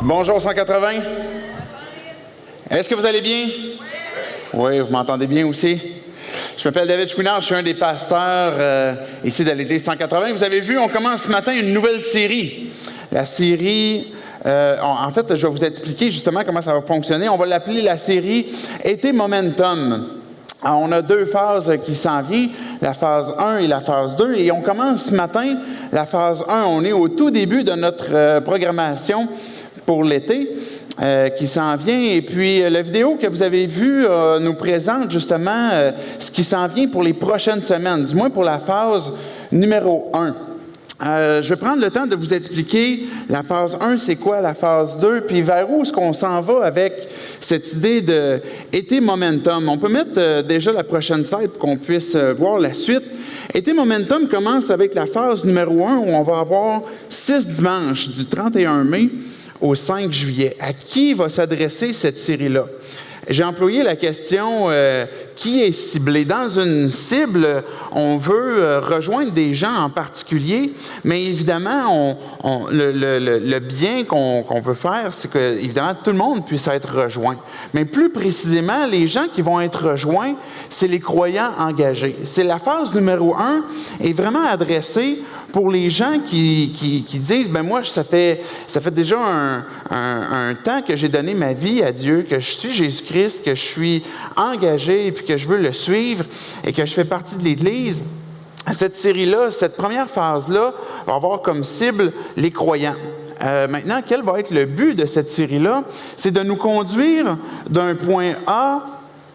Bonjour 180. Est-ce que vous allez bien? Oui, vous m'entendez bien aussi? Je m'appelle David Chouinard, je suis un des pasteurs ici de l'Église 180. Vous avez vu, on commence ce matin une nouvelle série. La série, en fait, je vais vous expliquer justement comment ça va fonctionner. On va l'appeler la série Été Momentum. Alors, on a deux phases qui s'en viennent, la phase 1 et la phase 2. Et on commence ce matin la phase 1. On est au tout début de notre programmation pour l'été qui s'en vient. Et puis, la vidéo que vous avez vue nous présente justement ce qui s'en vient pour les prochaines semaines, du moins pour la phase numéro 1. Je vais prendre le temps de vous expliquer la phase 1, c'est quoi la phase 2, puis vers où est-ce qu'on s'en va avec cette idée d'Été Momentum. On peut mettre déjà la prochaine slide pour qu'on puisse voir la suite. Été Momentum commence avec la phase numéro 1 où on va avoir 6 dimanches du 31 mai au 5 juillet. À qui va s'adresser cette série-là? J'ai employé la question qui est ciblé. Dans une cible, on veut rejoindre des gens en particulier, mais évidemment, le bien qu'on veut faire, c'est que évidemment tout le monde puisse être rejoint. Mais plus précisément, les gens qui vont être rejoints, c'est les croyants engagés. C'est la phase numéro 1 est vraiment adressée pour les gens qui disent, ben moi, ça fait déjà un temps que j'ai donné ma vie à Dieu, que je suis Jésus-Christ, que je suis engagé, puis que je veux le suivre et que je fais partie de l'Église. Cette série-là, cette première phase-là, va avoir comme cible les croyants. Maintenant, quel va être le but de cette série-là? C'est de nous conduire d'un point A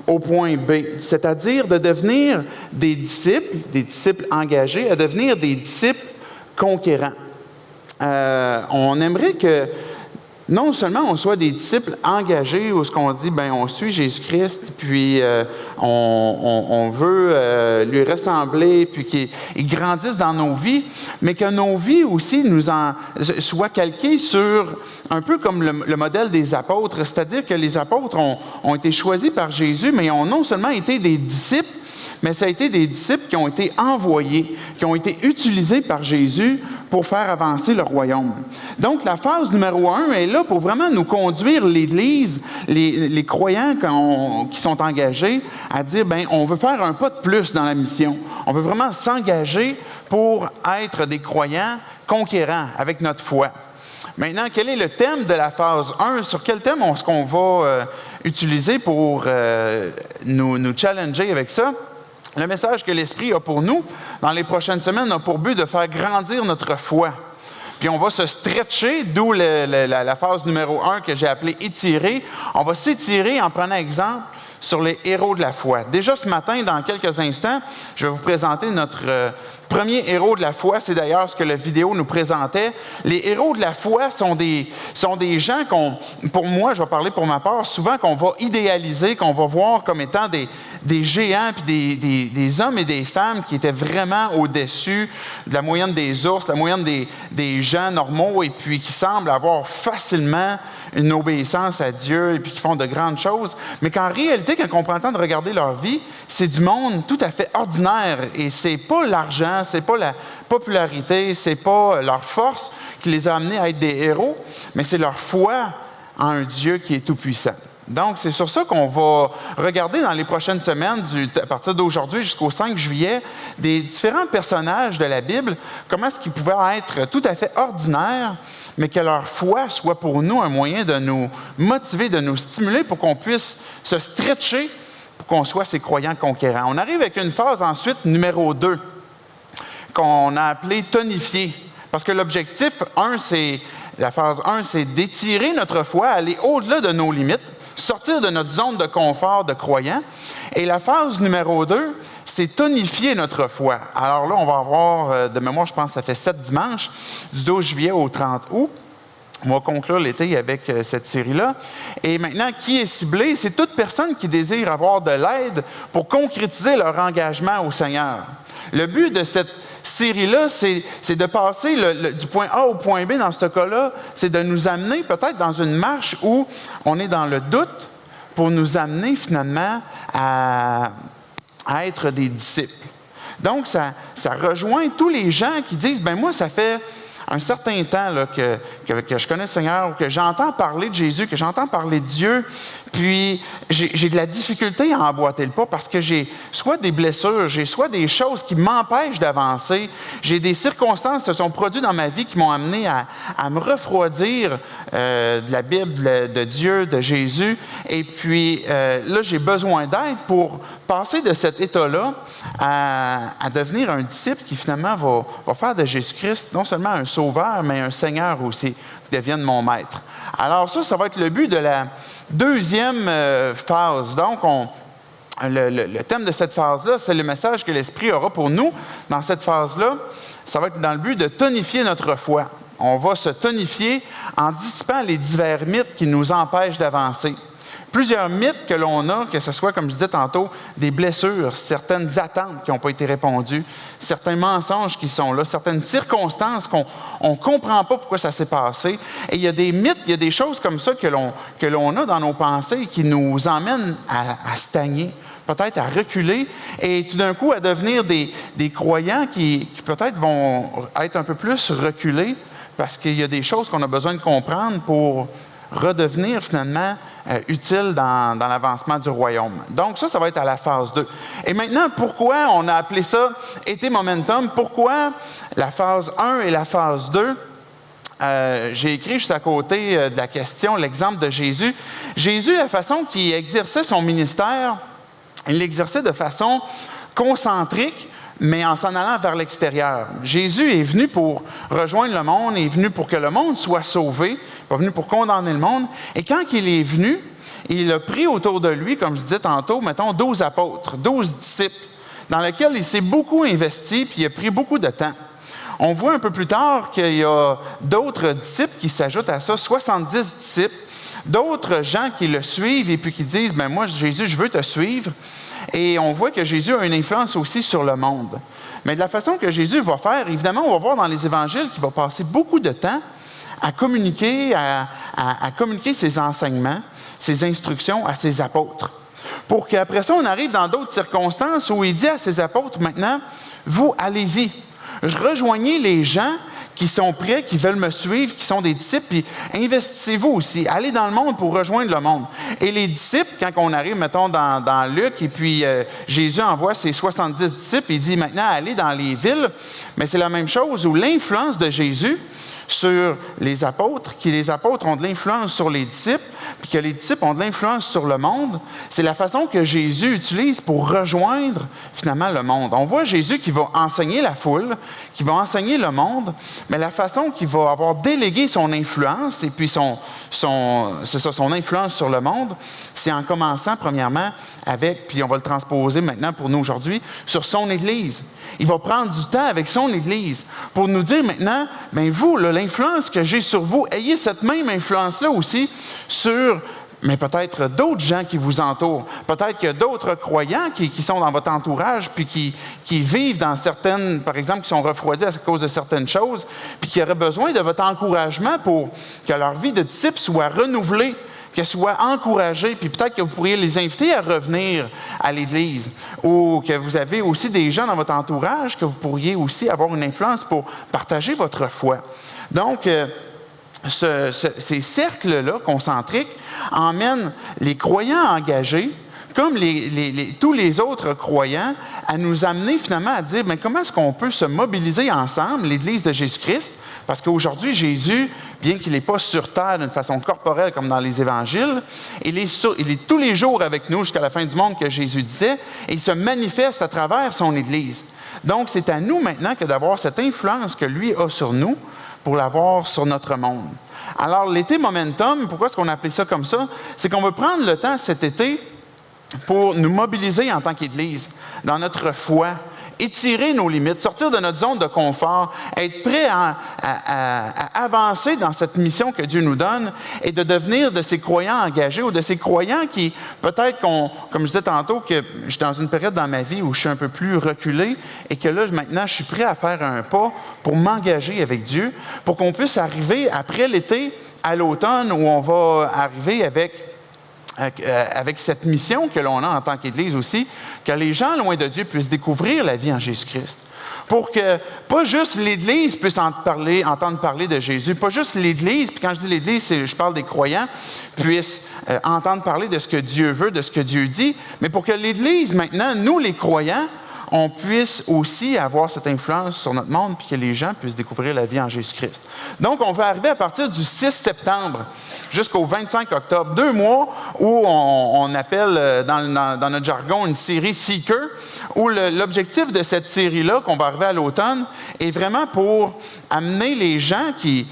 au point B, c'est-à-dire de devenir des disciples engagés, à devenir des disciples conquérants. On aimerait que non seulement on soit des disciples engagés où ce qu'on dit, ben on suit Jésus-Christ, puis on veut lui ressembler, puis qu'il grandisse dans nos vies, mais que nos vies aussi soient calquées sur un peu comme le modèle des apôtres, c'est-à-dire que les apôtres ont été choisis par Jésus, mais ils ont non seulement été des disciples, mais ça a été des disciples qui ont été envoyés, qui ont été utilisés par Jésus pour faire avancer le royaume. Donc, la phase numéro 1 est là pour vraiment nous conduire l'Église, les croyants qui sont engagés, à dire, bien, on veut faire un pas de plus dans la mission. On veut vraiment s'engager pour être des croyants conquérants avec notre foi. Maintenant, quel est le thème de la phase 1? Sur quel thème est-ce qu'on va utiliser pour nous challenger avec ça? Le message que l'Esprit a pour nous dans les prochaines semaines a pour but de faire grandir notre foi. Puis on va se stretcher, d'où la phase numéro 1 que j'ai appelée étirer. On va s'étirer en prenant exemple sur les héros de la foi. Déjà ce matin, dans quelques instants, je vais vous présenter notre premier héros de la foi. C'est d'ailleurs ce que la vidéo nous présentait. Les héros de la foi sont des gens pour moi, je vais parler pour ma part, souvent qu'on va idéaliser, qu'on va voir comme étant des géants, puis des hommes et des femmes qui étaient vraiment au-dessus de la moyenne des ours, la moyenne des gens normaux, et puis qui semblent avoir facilement une obéissance à Dieu, et puis qui font de grandes choses. Mais qu'en réalité, quand on prend le temps de regarder leur vie, c'est du monde tout à fait ordinaire. Et c'est pas l'argent, c'est pas la popularité, c'est pas leur force qui les a amenés à être des héros, mais c'est leur foi en un Dieu qui est tout-puissant. Donc, c'est sur ça qu'on va regarder dans les prochaines semaines, à partir d'aujourd'hui jusqu'au 5 juillet, des différents personnages de la Bible, comment est-ce qu'ils pouvaient être tout à fait ordinaires, mais que leur foi soit pour nous un moyen de nous motiver, de nous stimuler pour qu'on puisse se stretcher, pour qu'on soit ces croyants conquérants. On arrive avec une phase ensuite, numéro 2, qu'on a appelée tonifier. Parce que l'objectif, la phase 1, c'est d'étirer notre foi, aller au-delà de nos limites, sortir de notre zone de confort de croyant. Et la phase numéro 2, c'est tonifier notre foi. Alors là, on va avoir, de mémoire, je pense que ça fait 7 dimanches, du 12 juillet au 30 août. On va conclure l'été avec cette série-là. Et maintenant, qui est ciblé? C'est toute personne qui désire avoir de l'aide pour concrétiser leur engagement au Seigneur. Le but de cette série-là, c'est de passer du point A au point B dans ce cas-là, c'est de nous amener peut-être dans une marche où on est dans le doute pour nous amener finalement à être des disciples. Donc, ça rejoint tous les gens qui disent, ben moi, ça fait un certain temps là, que je connais le Seigneur, ou que j'entends parler de Jésus, que j'entends parler de Dieu, puis j'ai de la difficulté à emboîter le pas parce que j'ai soit des blessures, j'ai soit des choses qui m'empêchent d'avancer, j'ai des circonstances qui se sont produites dans ma vie qui m'ont amené à me refroidir de la Bible, de Dieu, de Jésus. Et puis là, j'ai besoin d'aide pour passer de cet état-là à devenir un disciple qui finalement va faire de Jésus-Christ non seulement un sauveur, mais un Seigneur aussi, qui devienne mon maître. Alors ça va être le but de la deuxième phase. Donc, le thème de cette phase-là, c'est le message que l'Esprit aura pour nous. Dans cette phase-là, ça va être dans le but de tonifier notre foi. On va se tonifier en dissipant les divers mythes qui nous empêchent d'avancer. Plusieurs mythes que l'on a, que ce soit, comme je disais tantôt, des blessures, certaines attentes qui n'ont pas été répondues, certains mensonges qui sont là, certaines circonstances qu'on ne comprend pas pourquoi ça s'est passé. Et il y a des mythes, il y a des choses comme ça que l'on a dans nos pensées qui nous emmènent à stagner, peut-être à reculer et tout d'un coup à devenir des croyants qui peut-être vont être un peu plus reculés parce qu'il y a des choses qu'on a besoin de comprendre pour redevenir finalement utile dans l'avancement du royaume. Donc ça va être à la phase 2. Et maintenant, pourquoi on a appelé ça « été momentum », pourquoi la phase 1 et la phase 2? J'ai écrit juste à côté de la question l'exemple de Jésus. Jésus, la façon qu'il exerçait son ministère, il l'exerçait de façon concentrique, mais en s'en allant vers l'extérieur. Jésus est venu pour rejoindre le monde, est venu pour que le monde soit sauvé, il n'est pas venu pour condamner le monde. Et quand il est venu, il a pris autour de lui, comme je disais tantôt, mettons 12 apôtres, 12 disciples, dans lesquels il s'est beaucoup investi, puis il a pris beaucoup de temps. On voit un peu plus tard qu'il y a d'autres disciples qui s'ajoutent à ça, 70 disciples, d'autres gens qui le suivent et puis qui disent « ben moi, Jésus, je veux te suivre ». Et on voit que Jésus a une influence aussi sur le monde. Mais de la façon que Jésus va faire, évidemment, on va voir dans les évangiles qu'il va passer beaucoup de temps à communiquer, à communiquer ses enseignements, ses instructions à ses apôtres. Pour qu'après ça, on arrive dans d'autres circonstances où il dit à ses apôtres, maintenant, vous, allez-y. Rejoignez les gens qui sont prêts, qui veulent me suivre, qui sont des disciples, puis investissez-vous aussi. Allez dans le monde pour rejoindre le monde. Et les disciples, quand on arrive, mettons, dans Luc, et puis Jésus envoie ses 70 disciples, il dit maintenant, allez dans les villes. Mais c'est la même chose où l'influence de Jésus sur les apôtres, que les apôtres ont de l'influence sur les disciples, puis que les disciples ont de l'influence sur le monde, c'est la façon que Jésus utilise pour rejoindre finalement le monde. On voit Jésus qui va enseigner la foule, qui va enseigner le monde, mais la façon qu'il va avoir délégué son influence, et puis son influence sur le monde, c'est en commençant premièrement avec, puis on va le transposer maintenant pour nous aujourd'hui, sur son Église. Il va prendre du temps avec son Église pour nous dire maintenant, bien vous, là, l'influence que j'ai sur vous, ayez cette même influence-là aussi sur, mais peut-être d'autres gens qui vous entourent. Peut-être qu'il y a d'autres croyants qui sont dans votre entourage, puis qui vivent dans certaines, par exemple, qui sont refroidis à cause de certaines choses, puis qui auraient besoin de votre encouragement pour que leur vie de disciple soit renouvelée, qu'elle soit encouragée, puis peut-être que vous pourriez les inviter à revenir à l'Église, ou que vous avez aussi des gens dans votre entourage que vous pourriez aussi avoir une influence pour partager votre foi. Donc, ces cercles-là concentriques emmènent les croyants engagés, comme tous les autres croyants, à nous amener finalement à dire, mais comment est-ce qu'on peut se mobiliser ensemble, l'Église de Jésus-Christ? Parce qu'aujourd'hui, Jésus, bien qu'il n'est pas sur terre d'une façon corporelle comme dans les évangiles, il est tous les jours avec nous jusqu'à la fin du monde que Jésus disait, et il se manifeste à travers son Église. Donc, c'est à nous maintenant que d'avoir cette influence que lui a sur nous pour l'avoir sur notre monde. Alors, l'été momentum, pourquoi est-ce qu'on a appelé ça comme ça? C'est qu'on veut prendre le temps cet été pour nous mobiliser en tant qu'Église, dans notre foi, étirer nos limites, sortir de notre zone de confort, être prêt à avancer dans cette mission que Dieu nous donne et de devenir de ces croyants engagés ou de ces croyants qui, peut-être comme je disais tantôt, que je suis dans une période dans ma vie où je suis un peu plus reculé et que là, maintenant, je suis prêt à faire un pas pour m'engager avec Dieu, pour qu'on puisse arriver après l'été à l'automne où on va arriver avec avec cette mission que l'on a en tant qu'Église aussi, que les gens loin de Dieu puissent découvrir la vie en Jésus-Christ. Pour que pas juste l'Église puisse entendre parler de Jésus, pas juste l'Église, puis quand je dis l'Église, je parle des croyants, puissent entendre parler de ce que Dieu veut, de ce que Dieu dit, mais pour que l'Église, maintenant, nous les croyants, on puisse aussi avoir cette influence sur notre monde, puis que les gens puissent découvrir la vie en Jésus-Christ. Donc, on va arriver à partir du 6 septembre jusqu'au 25 octobre, 2 mois où on appelle dans notre jargon une série Seeker, où l'objectif de cette série-là, qu'on va arriver à l'automne, est vraiment pour amener les gens qui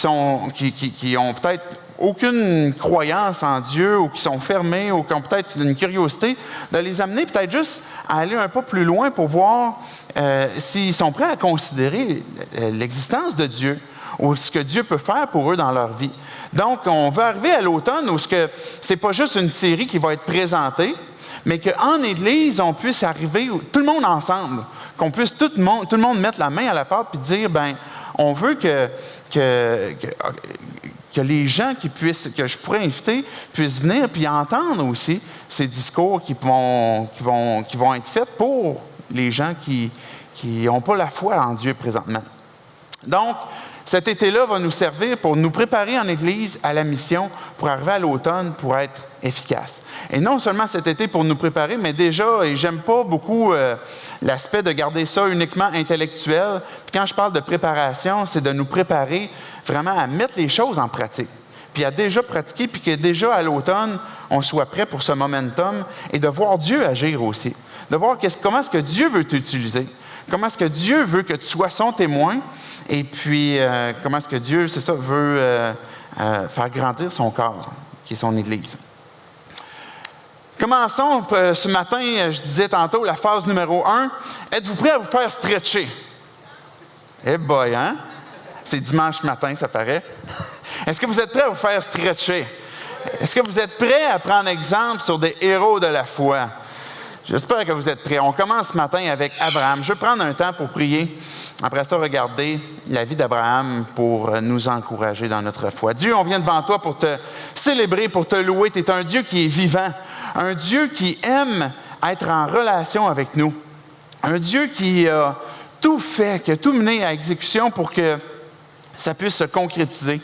ont peut-être aucune croyance en Dieu ou qui sont fermés ou qui ont peut-être une curiosité, de les amener peut-être juste à aller un peu plus loin pour voir s'ils sont prêts à considérer l'existence de Dieu ou ce que Dieu peut faire pour eux dans leur vie. Donc, on va arriver à l'automne où ce n'est pas juste une série qui va être présentée, mais qu'en Église, on puisse arriver, tout le monde ensemble, qu'on puisse tout le monde mettre la main à la pâte et dire, bien, on veut que les gens que je pourrais inviter puissent venir puis entendre aussi ces discours qui vont être faits pour les gens qui n'ont pas la foi en Dieu présentement. Donc, cet été-là va nous servir pour nous préparer en Église à la mission pour arriver à l'automne pour être efficace. Et non seulement cet été pour nous préparer, mais déjà, et j'aime pas beaucoup l'aspect de garder ça uniquement intellectuel. Puis quand je parle de préparation, c'est de nous préparer vraiment à mettre les choses en pratique. Puis à déjà pratiquer, puis que déjà à l'automne, on soit prêt pour ce momentum et de voir Dieu agir aussi. De voir comment est-ce que Dieu veut t'utiliser. Comment est-ce que Dieu veut que tu sois son témoin et puis comment est-ce que Dieu, veut faire grandir son corps, qui est son Église. Commençons ce matin, je disais tantôt, la phase numéro 1. Êtes-vous prêts à vous faire stretcher? Eh boy, hein? C'est dimanche matin, ça paraît. Est-ce que vous êtes prêts à vous faire stretcher? Est-ce que vous êtes prêts à prendre exemple sur des héros de la foi? J'espère que vous êtes prêts. On commence ce matin avec Abraham. Je vais prendre un temps pour prier. Après ça, regarder la vie d'Abraham pour nous encourager dans notre foi. Dieu, on vient devant toi pour te célébrer, pour te louer. Tu es un Dieu qui est vivant, un Dieu qui aime être en relation avec nous, un Dieu qui a tout fait, qui a tout mené à exécution pour que ça puisse se concrétiser.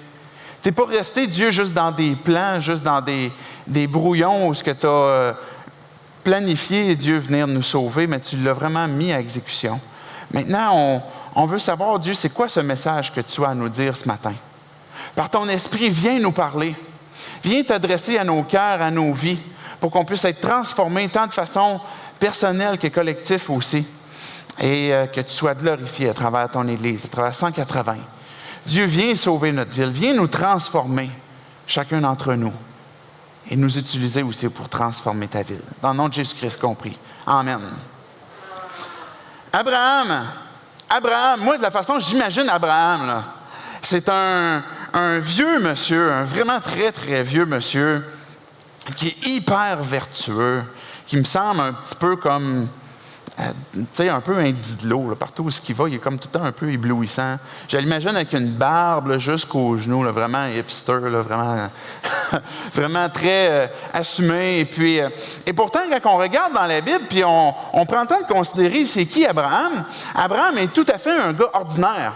Tu n'es pas resté, Dieu, juste dans des plans, juste dans des brouillons où ce que tu as planifié, Dieu, venir nous sauver, mais tu l'as vraiment mis à exécution. Maintenant, on veut savoir, Dieu, c'est quoi ce message que tu as à nous dire ce matin? Par ton esprit, viens nous parler. Viens t'adresser à nos cœurs, à nos vies, pour qu'on puisse être transformés tant de façon personnelle que collective aussi. Et que tu sois glorifié à travers ton Église, à travers 180. Dieu, viens sauver notre ville, viens nous transformer, chacun d'entre nous, et nous utiliser aussi pour transformer ta ville. Dans le nom de Jésus-Christ compris. Amen. Abraham, moi, de la façon j'imagine Abraham, là, c'est un vieux monsieur, un vraiment très, très vieux monsieur, qui est hyper vertueux, qui me semble un petit peu comme, tu sais, un peu un didelot, là, partout où il va, il est comme tout le temps un peu éblouissant. Je l'imagine avec une barbe là, jusqu'aux genoux, là, vraiment hipster, là, vraiment, vraiment très assumé. Et pourtant, quand on regarde dans la Bible, puis on prend le temps de considérer c'est qui Abraham, Abraham est tout à fait un gars ordinaire.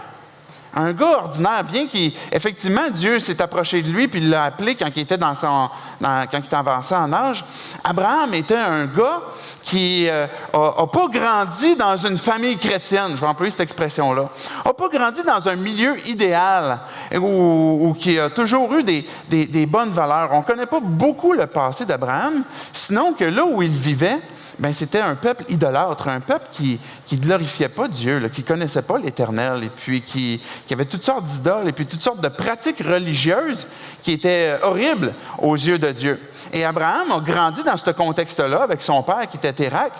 Un gars ordinaire, bien qu'effectivement, Dieu s'est approché de lui puis il l'a appelé quand il était quand il était avancé en âge. Abraham était un gars qui n'a pas grandi dans une famille chrétienne, je vais employer cette expression-là. N'a pas grandi dans un milieu idéal ou qui a toujours eu des bonnes valeurs. On ne connaît pas beaucoup le passé d'Abraham, sinon que là où il vivait, bien, c'était un peuple idolâtre, un peuple qui ne glorifiait pas Dieu, là, qui ne connaissait pas l'Éternel, et puis qui avait toutes sortes d'idoles, et puis toutes sortes de pratiques religieuses qui étaient horribles aux yeux de Dieu. Et Abraham a grandi dans ce contexte-là avec son père qui était Térak.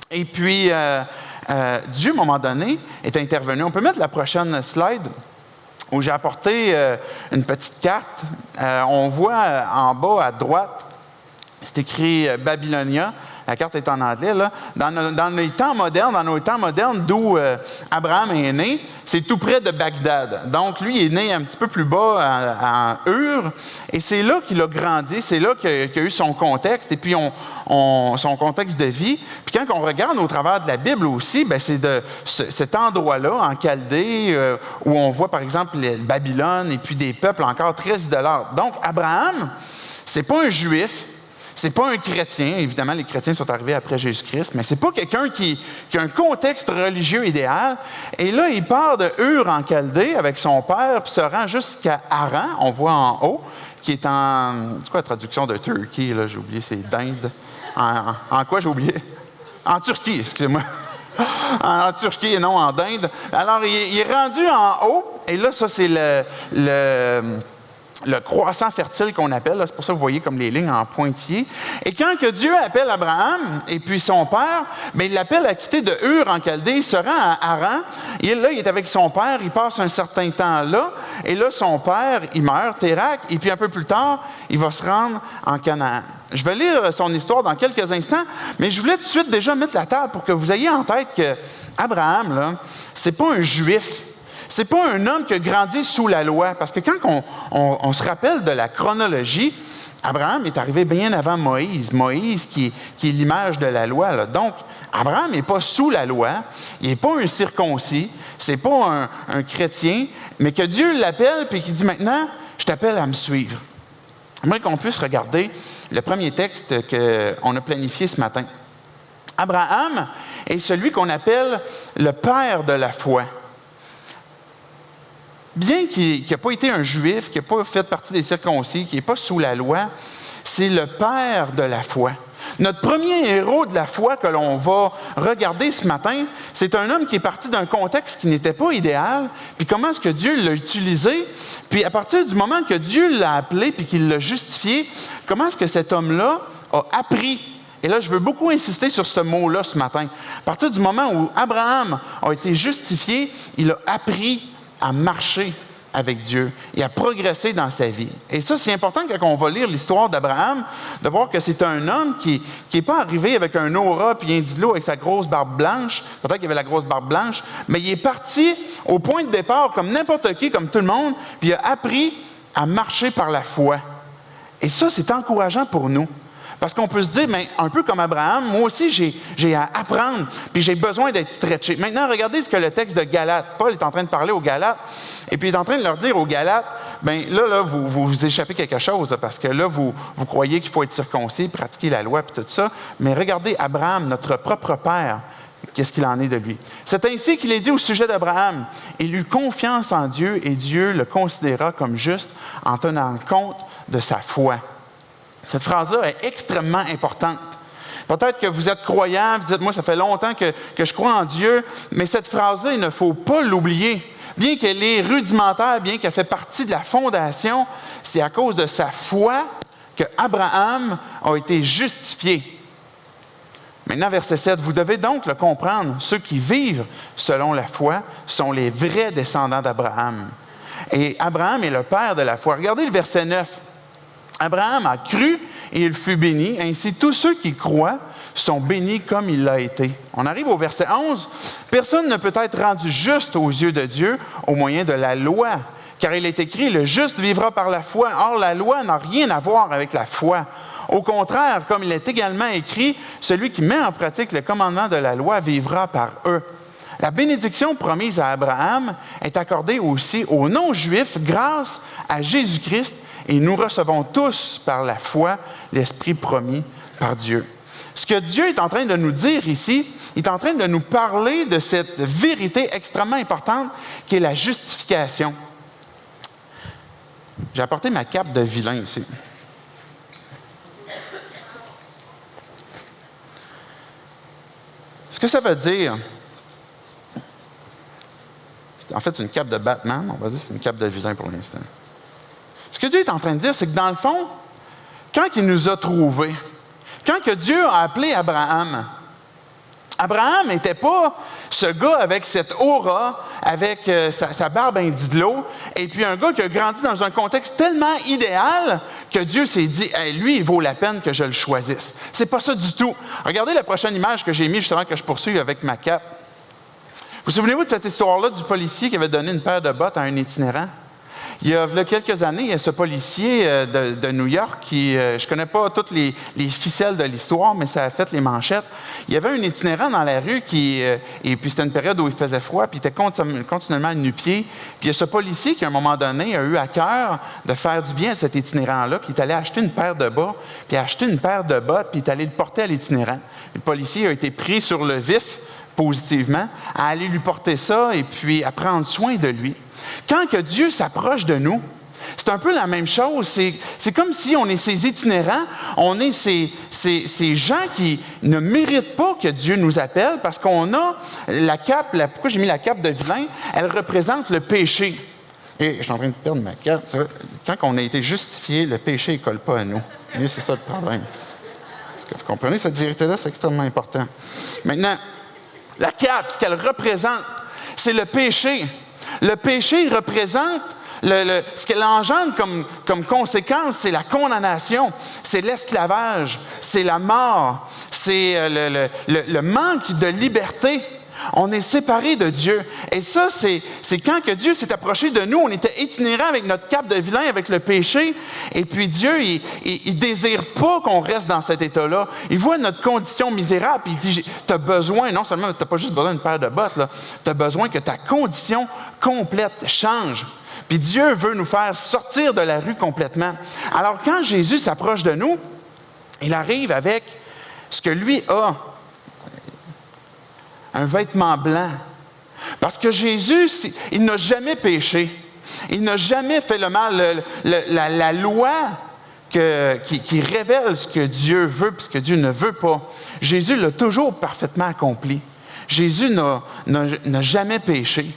Et puis, Dieu, à un moment donné, est intervenu. On peut mettre la prochaine slide où j'ai apporté une petite carte. On voit en bas à droite, C'est écrit Babylonia. La carte est en anglais, là. Dans nos temps modernes, d'où Abraham est né, c'est tout près de Bagdad. Donc, lui, il est né un petit peu plus bas, à Ur, et c'est là qu'il a grandi, c'est là qu'il a eu son contexte, et puis son contexte de vie. Puis quand on regarde au travers de la Bible aussi, bien, c'est de cet endroit-là, en Chaldée, où on voit, par exemple, Babylone, et puis des peuples encore très idolâtres. Donc, Abraham, c'est pas un Juif, c'est pas un chrétien. Évidemment, les chrétiens sont arrivés après Jésus-Christ, mais c'est pas quelqu'un qui a un contexte religieux idéal. Et là, il part de Ur en Chaldée avec son père, puis se rend jusqu'à Haran, on voit en haut, qui est en... C'est quoi la traduction de Turkey, là? J'ai oublié, c'est d'Inde. En quoi j'ai oublié? En Turquie, excusez-moi. En Turquie et non en Inde. Alors, il est rendu en haut, et là, ça, c'est le croissant fertile qu'on appelle. C'est pour ça que vous voyez comme les lignes en pointillés. Et quand que Dieu appelle Abraham et puis son père, bien, il l'appelle à quitter de Ur en Chaldée, il se rend à Haran. Et là, il est avec son père, il passe un certain temps là. Et là, son père, il meurt, Térak, et puis un peu plus tard, il va se rendre en Canaan. Je vais lire son histoire dans quelques instants, mais je voulais tout de suite déjà mettre la table pour que vous ayez en tête que Abraham, là, c'est pas un Juif. C'est pas un homme qui a grandi sous la loi. Parce que quand on se rappelle de la chronologie, Abraham est arrivé bien avant Moïse. Moïse qui est l'image de la loi, là. Donc, Abraham n'est pas sous la loi. Il n'est pas un circoncis. C'est pas un chrétien. Mais que Dieu l'appelle et qu'il dit maintenant, je t'appelle à me suivre. J'aimerais qu'on puisse regarder le premier texte qu'on a planifié ce matin. Abraham est celui qu'on appelle le père de la foi. Bien qu'il n'a pas été un Juif, qu'il n'a pas fait partie des circoncis, qu'il n'est pas sous la loi, c'est le père de la foi. Notre premier héros de la foi que l'on va regarder ce matin, c'est un homme qui est parti d'un contexte qui n'était pas idéal, puis comment est-ce que Dieu l'a utilisé, puis à partir du moment que Dieu l'a appelé puis qu'il l'a justifié, comment est-ce que cet homme-là a appris. Et là, je veux beaucoup insister sur ce mot-là ce matin. À partir du moment où Abraham a été justifié, il a appris à marcher avec Dieu et à progresser dans sa vie. Et ça, c'est important quand on va lire l'histoire d'Abraham, de voir que c'est un homme qui n'est pas arrivé avec un aura puis un dilo avec sa grosse barbe blanche. Peut-être qu'il avait la grosse barbe blanche, mais il est parti au point de départ comme n'importe qui, comme tout le monde, puis il a appris à marcher par la foi. Et ça, c'est encourageant pour nous. Parce qu'on peut se dire, mais un peu comme Abraham, moi aussi, j'ai à apprendre, puis j'ai besoin d'être stretché. Maintenant, regardez ce que le texte de Galates, Paul est en train de parler aux Galates, et puis il est en train de leur dire aux Galates, bien là, vous échappez quelque chose, là, parce que là, vous croyez qu'il faut être circoncis, pratiquer la loi, puis tout ça. Mais regardez Abraham, notre propre père, qu'est-ce qu'il en est de lui. C'est ainsi qu'il est dit au sujet d'Abraham, il eut confiance en Dieu, et Dieu le considéra comme juste en tenant compte de sa foi. Cette phrase-là est extrêmement importante. Peut-être que vous êtes croyant, vous dites, moi, ça fait longtemps que je crois en Dieu, mais cette phrase-là, il ne faut pas l'oublier. Bien qu'elle est rudimentaire, bien qu'elle fait partie de la fondation, c'est à cause de sa foi que Abraham a été justifié. Maintenant, verset 7, vous devez donc le comprendre. Ceux qui vivent selon la foi sont les vrais descendants d'Abraham. Et Abraham est le père de la foi. Regardez le verset 9. Abraham a cru et il fut béni. Ainsi, tous ceux qui croient sont bénis comme il l'a été. On arrive au verset 11. Personne ne peut être rendu juste aux yeux de Dieu au moyen de la loi, car il est écrit, le juste vivra par la foi. Or, la loi n'a rien à voir avec la foi. Au contraire, comme il est également écrit, celui qui met en pratique les commandements de la loi vivra par eux. La bénédiction promise à Abraham est accordée aussi aux non-juifs grâce à Jésus-Christ, et nous recevons tous par la foi l'Esprit promis par Dieu. Ce que Dieu est en train de nous dire ici, il est en train de nous parler de cette vérité extrêmement importante qui est la justification. J'ai apporté ma cape de vilain ici. Ce que ça veut dire, c'est en fait une cape de Batman, on va dire que c'est une cape de vilain pour l'instant. Ce que Dieu est en train de dire, c'est que dans le fond, quand il nous a trouvés, quand que Dieu a appelé Abraham, Abraham n'était pas ce gars avec cette aura, avec sa barbe indique de l'eau, et puis un gars qui a grandi dans un contexte tellement idéal que Dieu s'est dit, hey, lui, il vaut la peine que je le choisisse. C'est pas ça du tout. Regardez la prochaine image que j'ai mise justement que je poursuis avec ma cape. Vous souvenez-vous de cette histoire-là du policier qui avait donné une paire de bottes à un itinérant? Il y a quelques années, il y a ce policier de New York qui, je ne connais pas toutes les ficelles de l'histoire, mais ça a fait les manchettes. Il y avait un itinérant dans la rue et puis c'était une période où il faisait froid, puis il était continuellement nu-pied. Puis il y a ce policier qui, à un moment donné, a eu à cœur de faire du bien à cet itinérant-là, puis il est allé acheter une paire de bas, puis il a acheté une paire de bottes, puis il est allé le porter à l'itinérant. Le policier a été pris sur le vif, positivement, à aller lui porter ça et puis à prendre soin de lui. Quand que Dieu s'approche de nous, c'est un peu la même chose. C'est comme si on est ces itinérants, on est ces gens qui ne méritent pas que Dieu nous appelle parce qu'on a la cape, pourquoi j'ai mis la cape de vilain? Elle représente le péché. Et je suis en train de perdre ma cape. Quand on a été justifié, le péché ne colle pas à nous. Et c'est ça le problème. Est-ce que vous comprenez cette vérité-là? C'est extrêmement important. Maintenant, la cape, ce qu'elle représente, c'est le péché. Le péché représente ce qu'elle engendre comme conséquence, c'est la condamnation, c'est l'esclavage, c'est la mort, c'est le manque de liberté. On est séparés de Dieu. Et ça, c'est quand que Dieu s'est approché de nous, on était itinérants avec notre cape de vilain, avec le péché. Et puis Dieu, il ne désire pas qu'on reste dans cet état-là. Il voit notre condition misérable, puis il dit, tu as besoin, non seulement, tu n'as pas juste besoin d'une paire de bottes, tu as besoin que ta condition complète change. Puis Dieu veut nous faire sortir de la rue complètement. Alors quand Jésus s'approche de nous, il arrive avec ce que lui a. Un vêtement blanc. Parce que Jésus, il n'a jamais péché. Il n'a jamais fait le mal. La loi qui révèle ce que Dieu veut et ce que Dieu ne veut pas, Jésus l'a toujours parfaitement accompli. Jésus n'a jamais péché.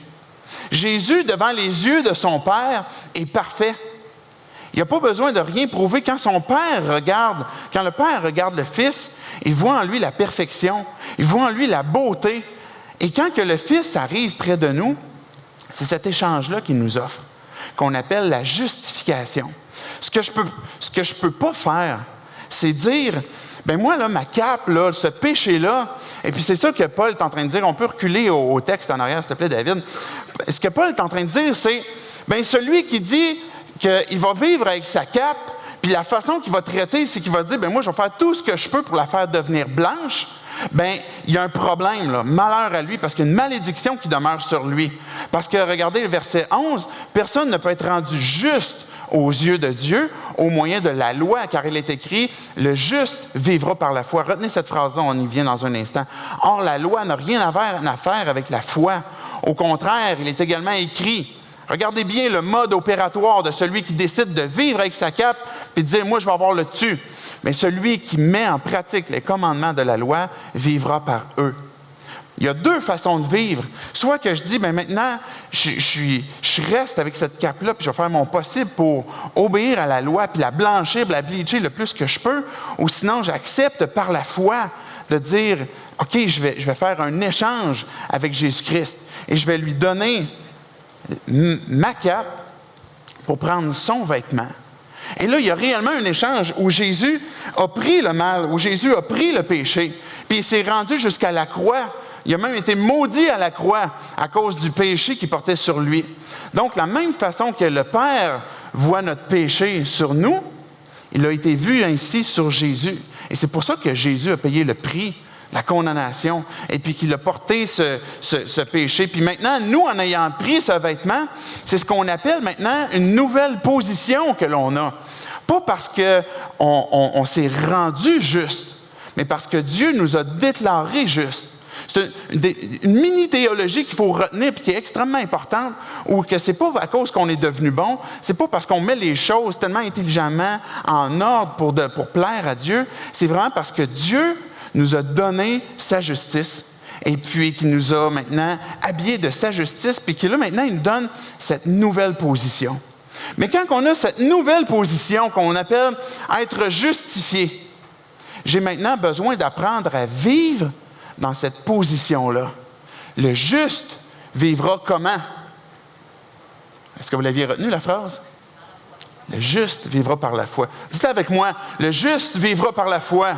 Jésus, devant les yeux de son Père, est parfait. Il n'a pas besoin de rien prouver. Quand le Père regarde le Fils, il voit en lui la perfection, il voit en lui la beauté. Et quand que le Fils arrive près de nous, c'est cet échange-là qu'il nous offre, qu'on appelle la justification. Ce que je peux pas faire, c'est dire, ben moi, là, ma cape, là, ce péché-là, et puis c'est ça que Paul est en train de dire, on peut reculer au texte en arrière, s'il te plaît, David. Ce que Paul est en train de dire, c'est, ben celui qui dit qu'il va vivre avec sa cape, puis la façon qu'il va traiter, c'est qu'il va se dire, ben moi, je vais faire tout ce que je peux pour la faire devenir blanche. Bien, il y a un problème, là. Malheur à lui, parce qu'il y a une malédiction qui demeure sur lui. Parce que, regardez le verset 11, personne ne peut être rendu juste aux yeux de Dieu au moyen de la loi, car il est écrit, le juste vivra par la foi. Retenez cette phrase-là, on y vient dans un instant. Or, la loi n'a rien à faire avec la foi. Au contraire, il est également écrit, regardez bien le mode opératoire de celui qui décide de vivre avec sa cape et de dire, moi, je vais avoir le dessus. Mais celui qui met en pratique les commandements de la loi vivra par eux. Il y a deux façons de vivre. Soit que je dis, bien maintenant, je reste avec cette cape-là, puis je vais faire mon possible pour obéir à la loi, puis la blanchir, puis la bleacher le plus que je peux. Ou sinon, j'accepte par la foi de dire, OK, je vais faire un échange avec Jésus-Christ et je vais lui donner ma cape pour prendre son vêtement. Et là, il y a réellement un échange où Jésus a pris le mal, où Jésus a pris le péché, puis il s'est rendu jusqu'à la croix. Il a même été maudit à la croix à cause du péché qu'il portait sur lui. Donc, la même façon que le Père voit notre péché sur nous, il a été vu ainsi sur Jésus. Et c'est pour ça que Jésus a payé le prix, la condamnation, et puis qu'il a porté ce péché. Puis maintenant, nous, en ayant pris ce vêtement, c'est ce qu'on appelle maintenant une nouvelle position que l'on a. Pas parce qu'on s'est rendu juste, mais parce que Dieu nous a déclarés justes. C'est une mini-théologie qu'il faut retenir et qui est extrêmement importante, ou que c'est pas à cause qu'on est devenu bon, c'est pas parce qu'on met les choses tellement intelligemment en ordre pour plaire à Dieu, c'est vraiment parce que Dieu nous a donné sa justice et puis qui nous a maintenant habillés de sa justice, puis qui là maintenant, il nous donne cette nouvelle position. Mais quand on a cette nouvelle position qu'on appelle être justifié, j'ai maintenant besoin d'apprendre à vivre dans cette position-là. Le juste vivra comment? Est-ce que vous l'aviez retenu, la phrase? Le juste vivra par la foi. Dites avec moi, le juste vivra par la foi.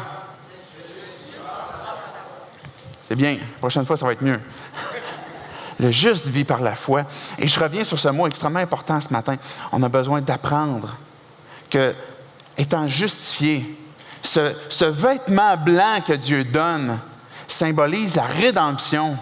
C'est bien, la prochaine fois, ça va être mieux. Le juste vit par la foi. Et je reviens sur ce mot extrêmement important ce matin. On a besoin d'apprendre que, étant justifié, ce vêtement blanc que Dieu donne symbolise la rédemption,